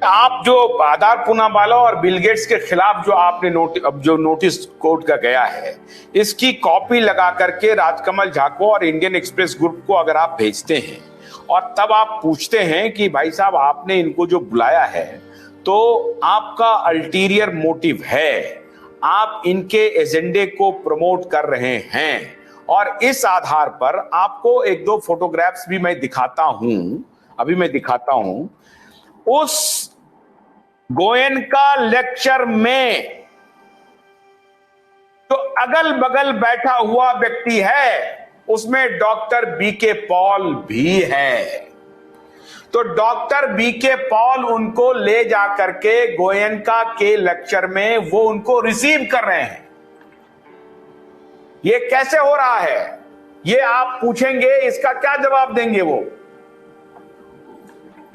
आप जो आधार पूनावाला और बिल गेट्स के खिलाफ जो आपने नोटिस कोर्ट का गया है, इसकी कॉपी लगा करके राजकमल झा को और इंडियन एक्सप्रेस ग्रुप को अगर आप भेजते हैं और तब आप पूछते हैं कि भाई साहब आपने इनको जो बुलाया है तो आपका अल्टीरियर मोटिव है, आप इनके एजेंडे को प्रमोट कर रहे हैं, और इस आधार पर आपको एक दो फोटोग्राफ्स भी मैं दिखाता हूं, अभी मैं दिखाता हूं। उस गोयनका लेक्चर में जो अगल बगल बैठा हुआ व्यक्ति है उसमें डॉक्टर बीके पॉल भी है। तो डॉक्टर बीके पॉल उनको ले जाकर के गोयनका के लेक्चर में वो उनको रिसीव कर रहे हैं। ये कैसे हो रहा है ये आप पूछेंगे, इसका क्या जवाब देंगे वो?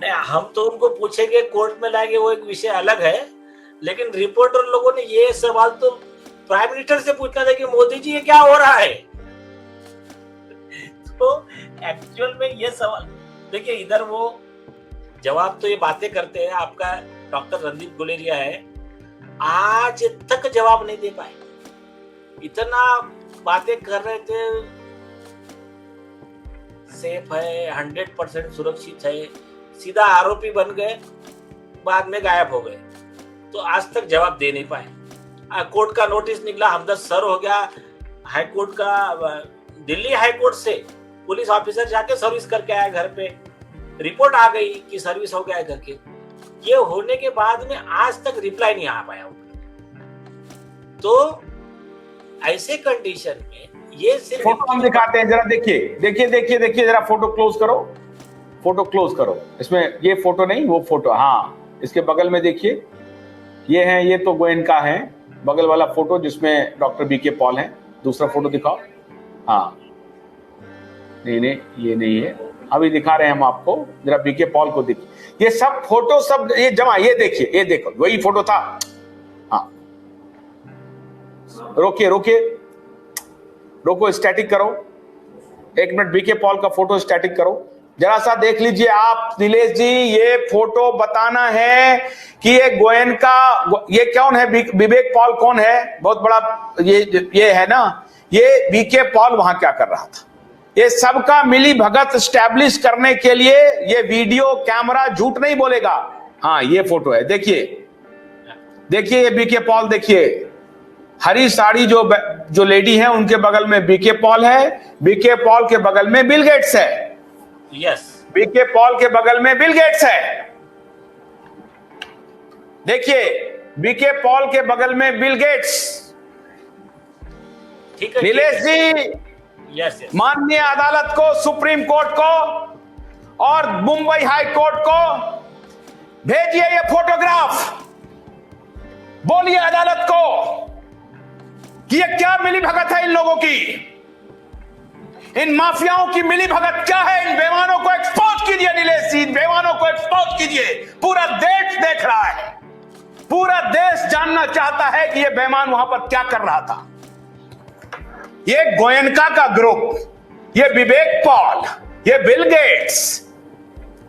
नहीं, हम तो उनको पूछेंगे, कोर्ट में लाएंगे, वो एक विषय अलग है। लेकिन रिपोर्टर लोगों ने ये सवाल तो प्राइम मिनिस्टर से पूछना था कि मोदी जी ये क्या हो रहा है। तो एक्चुअल में ये सवाल देखिए, इधर वो जवाब तो ये बातें करते हैं, आपका डॉक्टर रणदीप गुलेरिया है, आज तक जवाब नहीं दे पाए। इतना बातें कर रहे थे, सेफ है, 100% सुरक्षित है, सीधा आरोपी बन गए, बाद में गायब हो गए। तो आज तक जवाब दे नहीं पाए। कोर्ट का नोटिस निकला, हमदर्द सर हो गया, हाईकोर्ट का, दिल्ली हाईकोर्ट से पुलिस ऑफिसर जाके सर्विस करके आया घर पे, रिपोर्ट आ गई कि सर्विस हो गया करके। ये होने के बाद में आज तक रिप्लाई नहीं आ पाया। तो ऐसे कंडीशन में ये सिर्फ फोटो हम दिखाते हैं, जरा देखिए देखिए देखिए देखिए, जरा फोटो क्लोज करो, फोटो क्लोज करो। इसमें ये फोटो नहीं, वो फोटो, हाँ इसके बगल में देखिए, ये है, ये तो गोयनका है, बगल वाला फोटो जिसमें डॉक्टर बीके पॉल है। दूसरा फोटो दिखाओ। हाँ नहीं नहीं, ये नहीं है, अभी दिखा रहे हैं हम आपको, जरा बीके पॉल को देखिए। ये सब फोटो सब ये जमा, ये देखिए, ये देखो वही फोटो था। हाँ रोकिए रोकिए, रोको, स्टैटिक करो, 1 मिनट, बीके पॉल का फोटो स्टैटिक करो, जरा सा देख लीजिए आप नीलेश जी। ये फोटो बताना है कि ये गोयनका, ये कौन है, विवेक पॉल कौन है, बहुत बड़ा ये है ना, ये बीके पॉल वहां क्या कर रहा था। ये सबका मिली भगत स्टैब्लिश करने के लिए ये वीडियो कैमरा झूठ नहीं बोलेगा। हाँ ये फोटो है, देखिए देखिए, ये बीके पॉल देखिए, हरी साड़ी जो लेडी है उनके बगल में बीके पॉल है, बीके पॉल के बगल में बिल गेट्स है। यस, बीके पॉल के बगल में बिल गेट्स है। देखिए बीके पॉल के बगल में बिल गेट्स। ठीक है नीलेश जी, यस, माननीय अदालत को, सुप्रीम कोर्ट को और मुंबई हाई कोर्ट को भेजिए ये फोटोग्राफ, बोलिए अदालत को कि ये क्या मिली भगत है इन लोगों की, इन माफियाओं की मिली भगत क्या है। इन बेईमानों को एक्सपोज कीजिए नीलेश जी, इन बेईमानों को एक्सपोज कीजिए। पूरा देश देख रहा है, पूरा देश जानना चाहता है कि ये बेईमान वहां पर क्या कर रहा था। ये गोयनका का ग्रुप, ये विवेक पॉल, ये बिल गेट्स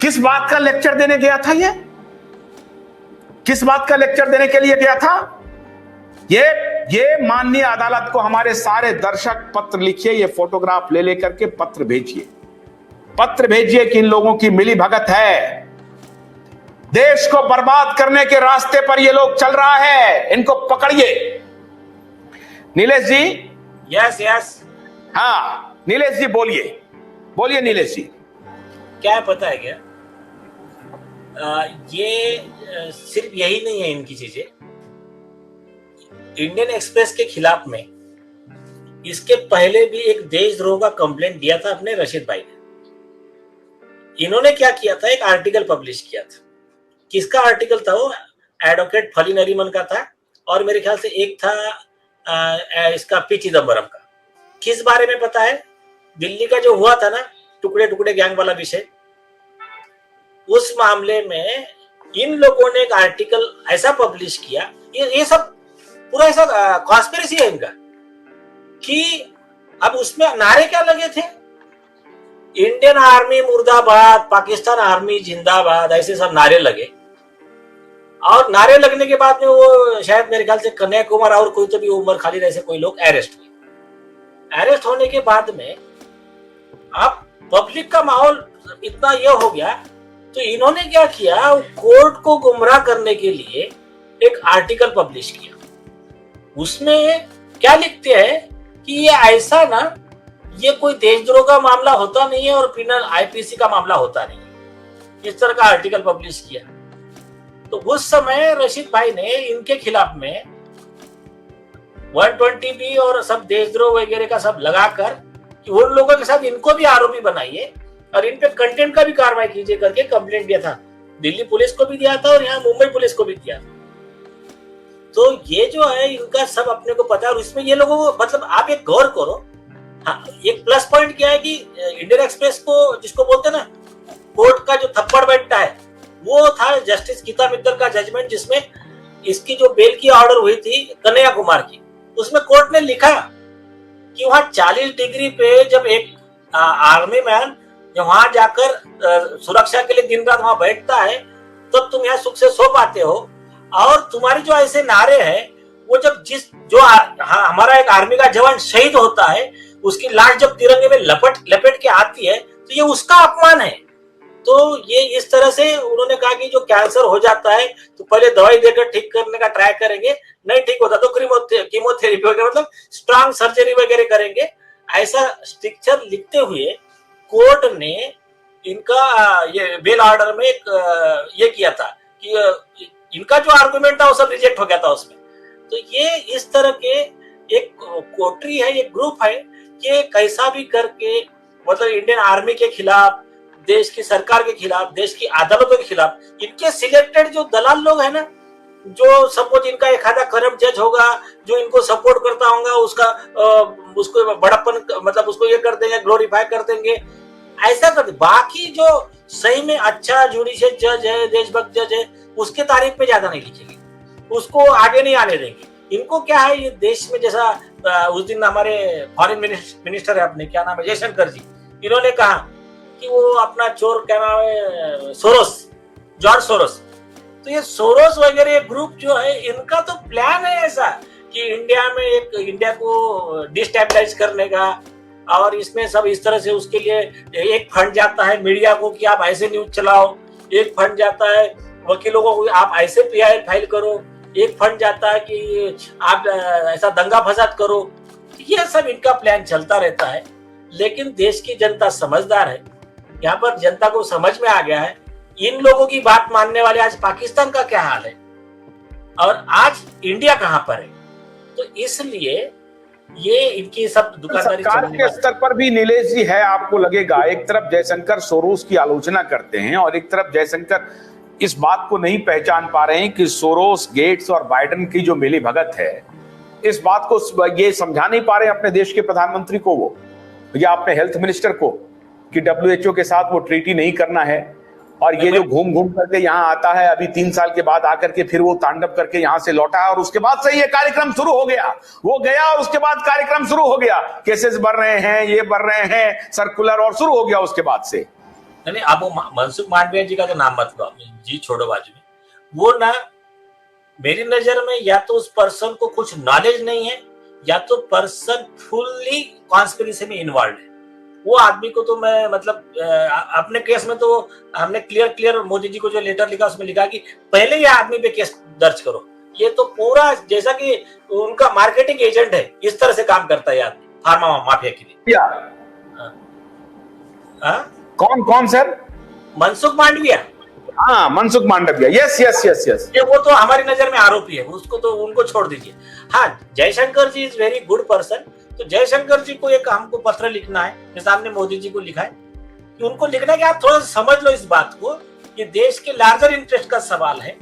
किस बात का लेक्चर देने गया था? ये किस बात का लेक्चर देने के लिए गया था? ये माननीय अदालत को हमारे सारे दर्शक पत्र लिखिए, ये फोटोग्राफ ले लेकर के पत्र भेजिए, पत्र भेजिए कि इन लोगों की मिली भगत है, देश को बर्बाद करने के रास्ते पर ये लोग चल रहा है, इनको पकड़िए। नीलेश जी। यस यस, हाँ नीलेश जी बोलिए, बोलिए नीलेश जी। क्या है पता है क्या, ये सिर्फ यही नहीं है इनकी चीजें। इंडियन एक्सप्रेस के खिलाफ में इसके पहले भी एक देशद्रोह का कंप्लेंट दिया था अपने रशीद भाई ने। इन्होंने क्या किया था, एक आर्टिकल पब्लिश किया था। किसका आर्टिकल था वो? एडवोकेट फली नरीमन का था, और मेरे ख्याल से एक था इसका पी चिदम्बरम का। किस बारे में पता है? दिल्ली का जो हुआ था ना टुकड़े टुकड़े गैंग वाला विषय, उस मामले में इन लोगों ने एक आर्टिकल ऐसा पब्लिश किया, ये सब पूरा ऐसा कॉन्स्पिरेसी है इनका, कि अब उसमें नारे क्या लगे थे, इंडियन आर्मी मुर्दाबाद, पाकिस्तान आर्मी जिंदाबाद, ऐसे सब नारे लगे। और नारे लगने के बाद में वो शायद मेरे ख्याल से कन्हैया कुमार और कोई तो भी उमर खालिद ऐसे कोई लोग अरेस्ट हुए। अरेस्ट होने के बाद में अब पब्लिक का माहौल इतना ये हो गया, तो इन्होंने क्या किया, कोर्ट को गुमराह करने के लिए एक आर्टिकल पब्लिश किया। उसमें क्या लिखते हैं कि ये ऐसा ना, ये कोई देशद्रोह का मामला होता नहीं है और पिनल आईपीसी का मामला होता नहीं है। इस तरह का आर्टिकल पब्लिश किया। तो उस समय रशीद भाई ने इनके खिलाफ में 120B और सब देशद्रोह वगैरह का सब लगाकर कि उन लोगों के साथ इनको भी आरोपी बनाइए और इन पे कंटेंट का भी कार्रवाई कीजिए करके कंप्लेंट दिया था। दिल्ली पुलिस को भी दिया था और यहाँ मुंबई पुलिस को भी दिया था। तो ये जो है इनका सब अपने को पता है। और इसमें ये लोगों को मतलब आप एक गौर करो, हाँ, एक प्लस पॉइंट क्या है कि इंडियन एक्सप्रेस को जिसको बोलते हैं ना, कोर्ट का जो थप्पड़ बैठता है, वो था जस्टिस गीता मित्तल का जजमेंट, जिसमें इसकी जो बेल की ऑर्डर हुई थी कन्हैया कुमार की, उसमें कोर्ट ने लिखा कि वहां 40 डिग्री पे जब एक आर्मी मैन वहां जाकर सुरक्षा के लिए दिन रात वहां बैठता है, तब तुम यहाँ सुख से सो पाते हो। और तुम्हारी जो ऐसे नारे हैं, वो जब हमारा एक आर्मी का जवान शहीद होता है, उसकी लाश जब तिरंगे में लपेट के आती है, तो ये उसका अपमान है। तो ये इस तरह से उन्होंने कहा कि जो कैंसर हो जाता है तो पहले दवाई देकर ठीक करने का ट्राई करेंगे, नहीं ठीक होता तो कीमोथेरेपी वगैरह, मतलब स्ट्रांग सर्जरी वगैरह करेंगे। ऐसा स्ट्रिक्चर लिखते हुए कोर्ट ने इनका ये बेल ऑर्डर में एक ये किया था कि इनका जो आर्गुमेंट था वो सब रिजेक्ट हो गया था उसमें। तो ये इस तरह के एक कोटरी है, एक ग्रुप है कि कैसा भी करके मतलब इंडियन आर्मी के खिलाफ, देश की सरकार के खिलाफ, देश की अदालतों के खिलाफ, इनके सिलेक्टेड जो दलाल लोग हैं ना, जो सपोज इनका एक आधा करप्ट जज होगा जो इनको सपोर्ट करता होगा, उसको बड़प्पन मतलब उसको ये कर देंगे, ग्लोरीफाई कर देंगे, ऐसा कर दे। बाकी जो सही में अच्छा जुडिशियल जज है, देशभक्त जज है, उसके तारीफ में ज्यादा नहीं लिखेंगे, उसको आगे नहीं आने देंगे। इनको क्या है, ये देश में जैसा उस दिन हमारे फॉरेन मिनिस्टर है अपने, क्या नाम है, जयशंकर जी, इन्होंने कहा कि वो अपना चोर, क्या नाम है, जॉर्ज सोरोस। तो ये सोरोस वगैरह ग्रुप जो है, इनका तो प्लान है ऐसा कि इंडिया को डिस्टेबलाइज करने का, और इसमें सब इस तरह से उसके लिए एक फंड जाता है मीडिया को कि आप ऐसे न्यूज चलाओ, एक फंड जाता है वकीलों को आप ऐसे PIL फाइल करो, एक फंड जाता है कि आप ऐसा दंगा फसाद करो। ये सब इनका प्लान चलता रहता है। लेकिन देश की जनता समझदार है, यहाँ पर जनता को समझ में आ गया है इन लोगों की बात मानने वाले आज पाकिस्तान का क्या हाल है और आज इंडिया कहां पर है। तो इसलिए ये इनकी सब दुकानदारी सरकार के स्तर पर भी नीलेश जी है, आपको लगेगा एक तरफ जयशंकर सोरोस की आलोचना करते हैं और एक तरफ जयशंकर इस बात को नहीं पहचान पा रहे हैं कि सोरोस, गेट्स और बाइडेन की जो मिली भगत है, इस बात को ये समझा नहीं पा रहे अपने देश के प्रधानमंत्री को वो या अपने हेल्थ मिनिस्टर को कि WHO के साथ वो ट्रीटी नहीं करना है। और ये जो घूम घूम करके यहाँ आता है, अभी 3 साल के बाद आकर के फिर वो तांडव करके यहाँ से लौटा है और उसके बाद से ये कार्यक्रम शुरू हो गया, वो गया और उसके बाद कार्यक्रम शुरू हो गया, केसेस बढ़ रहे हैं, ये बढ़ रहे हैं, सर्कुलर, और शुरू हो गया उसके बाद से। नहीं, आप वो मनसुख मांडविया जी का तो नाम मत लो जी, छोड़ो बाजू में। वो ना मेरी नजर में या तो उस पर्सन को कुछ नॉलेज नहीं है या तो पर्सन फुल्ली कॉन्स्पिरेसी में इन्वॉल्व है। वो आदमी को तो मैं मतलब अपने केस में तो हमने क्लियर मोदी जी को जो लेटर लिखा उसमें लिखा कि पहले ये आदमी पे केस दर्ज करो। ये तो पूरा जैसा कि उनका मार्केटिंग एजेंट है, इस तरह से काम करता है आदमी फार्मा माफिया के लिए। कौन सर? मनसुख मांडविया। हाँ, मनसुख मांडविया, यस। ये वो तो हमारी नजर में आरोपी है, उसको तो उनको छोड़ दीजिए। हाँ, जयशंकर जी इज वेरी गुड पर्सन। तो जयशंकर जी को एक हमको पत्र लिखना है, जैसे हमने मोदी जी को लिखा है कि उनको लिखना है कि आप थोड़ा सा समझ लो इस बात को, ये देश के लार्जर इंटरेस्ट का सवाल है।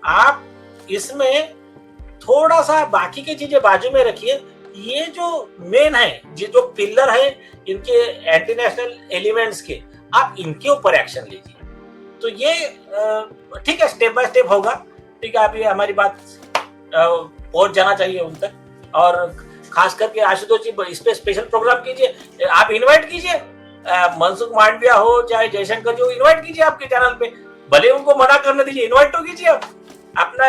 आप इसमें थोड़ा सा बाकी की चीजें बाजू में रखिए। ये जो मेन है, ये जो पिलर है इनके एंटी नेशनल एलिमेंट्स के, आप इनके ऊपर एक्शन लीजिए। तो ये ठीक है, स्टेप बाय स्टेप होगा। ठीक है, अभी हमारी बात पहुंच जाना चाहिए उन तक। और खास करके आशुतोष जी, इस पे स्पेशल प्रोग्राम कीजिए, आप इनवाइट कीजिए, मनसुख मांडविया हो चाहे जयशंकर जी हो, इनवाइट कीजिए आपके चैनल पे, भले उनको मना करने दीजिए, इनवाइट तो कीजिए आप। अपना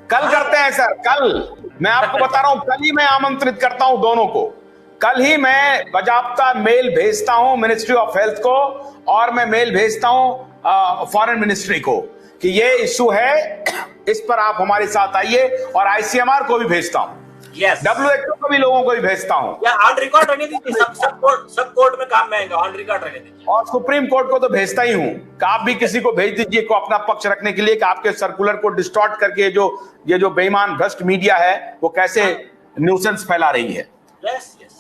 कल करते हैं सर, कल मैं आपको बता रहा हूं, कल ही मैं आमंत्रित करता हूं दोनों को। कल ही मैं बाकायदा मेल भेजता हूं मिनिस्ट्री ऑफ हेल्थ को, और मैं मेल भेजता हूं फॉरेन मिनिस्ट्री को कि ये इशू है, इस पर आप हमारे साथ आइए, और आईसीएमआर को भी भेजता हूं, यस, WHO को भी, लोगों को भी भेजता हूं। या ऑन रिकॉर्ड रहने दीजिए, सब कोर्ट में काम में आएगा, ऑन रिकॉर्ड रहने दीजिए। और सुप्रीम कोर्ट को तो भेजता ही हूं कि आप भी किसी को भेज दीजिए को अपना पक्ष रखने के लिए, कि आपके सर्कुलर को डिस्टॉर्ट करके ये जो बेईमान भ्रष्ट मीडिया है वो कैसे न्यूसेंस फैला रही है। यस यस,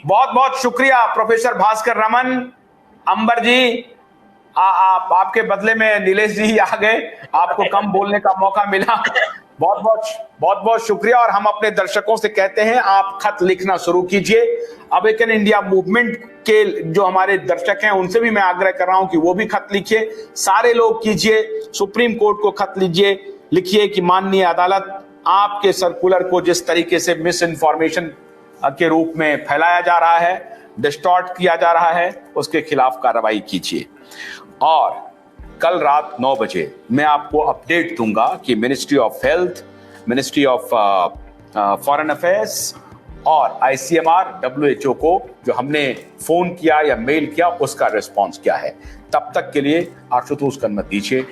बहुत बहुत शुक्रिया प्रोफेसर भास्कर रमन, अंबर जी। आपके बदले में नीलेश जी आ गए, आपको कम बोलने का मौका मिला। बहुत बहुत शुक्रिया। और हम अपने दर्शकों से कहते हैं, आप खत लिखना शुरू कीजिए। अवेकन इंडिया मूवमेंट के जो हमारे दर्शक हैं उनसे भी मैं आग्रह कर रहा हूं कि वो भी खत लिखिए, सारे लोग कीजिए, सुप्रीम कोर्ट को खत लिखिए कि माननीय अदालत, आपके सर्कुलर को जिस तरीके से मिस इन्फॉर्मेशन के रूप में फैलाया जा रहा है, डिस्टॉर्ट किया जा रहा है, उसके खिलाफ कार्रवाई कीजिए। और कल रात 9 बजे मैं आपको अपडेट दूंगा कि ministry of health, ministry of foreign affairs और आईसीएमआर, WHO को जो हमने फोन किया या मेल किया, उसका रिस्पॉन्स क्या है। तब तक के लिए आशुतोष को अनुमति दीजिए।